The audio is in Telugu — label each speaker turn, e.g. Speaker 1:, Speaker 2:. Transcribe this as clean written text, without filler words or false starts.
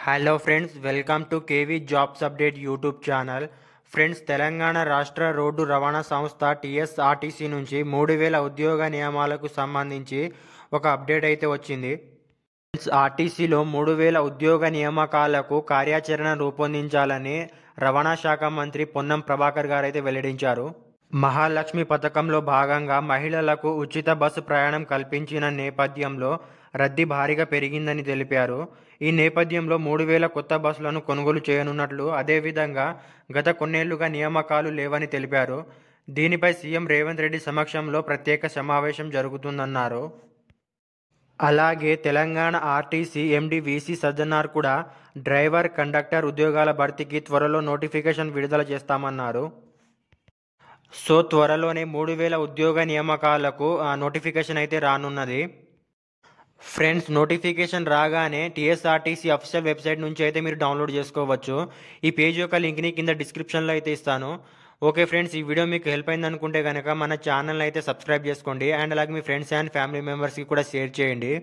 Speaker 1: Hello friends, welcome to KV jobs update YouTube channel. Friends, Telangana రాష్ట్ర రోడ్డు రవాణా సంస్థ టీఎస్ఆర్టీసీ నుంచి 3000 ఉద్యోగ నియామాలకు సంబంధించి ఒక అప్డేట్ అయితే వచ్చింది. ఫ్రెండ్స్, ఆర్టీసీలో 3000 ఉద్యోగ నియామకాలకు కార్యాచరణ రూపొందించాలని రవాణా శాఖ మంత్రి పొన్నం ప్రభాకర్ గారు అయితే వెల్లడించారు. మహాలక్ష్మి పథకంలో భాగంగా మహిళలకు ఉచిత బస్సు ప్రయాణం కల్పించిన నేపథ్యంలో రద్దీ భారీగా పెరిగిందని తెలిపారు. ఈ నేపథ్యంలో 3000 కొత్త బస్సులను కొనుగోలు చేయనున్నట్లు, అదేవిధంగా గత కొన్నేళ్లుగా నియామకాలు లేవని తెలిపారు. దీనిపై సీఎం రేవంత్ రెడ్డి సమక్షంలో ప్రత్యేక సమావేశం జరుగుతుందన్నారు. అలాగే Telangana RTC MD VC Sajjanar కూడా డ్రైవర్, కండక్టర్ ఉద్యోగాల భర్తీకి త్వరలో నోటిఫికేషన్ విడుదల చేస్తామన్నారు. సో త్వరలోనే 3000 ఉద్యోగ నియామకాలకు నోటిఫికేషన్ అయితే రానున్నది. ఫ్రెండ్స్, నోటిఫికేషన్ రాగానే టీఎస్ఆర్టీసీ అఫీషియల్ వెబ్సైట్ నుంచి అయితే మీరు డౌన్లోడ్ చేసుకోవచ్చు. ఈ పేజ్ యొక్క లింక్ని కింద డిస్క్రిప్షన్లో అయితే ఇస్తాను. ఓకే ఫ్రెండ్స్, ఈ వీడియో మీకు హెల్ప్ అయింది అనుకుంటే కనుక మన ఛానల్ని అయితే సబ్స్క్రైబ్ చేసుకోండి. అండ్ అలాగే మీ ఫ్రెండ్స్ అండ్ ఫ్యామిలీ మెంబర్స్కి కూడా షేర్ చేయండి.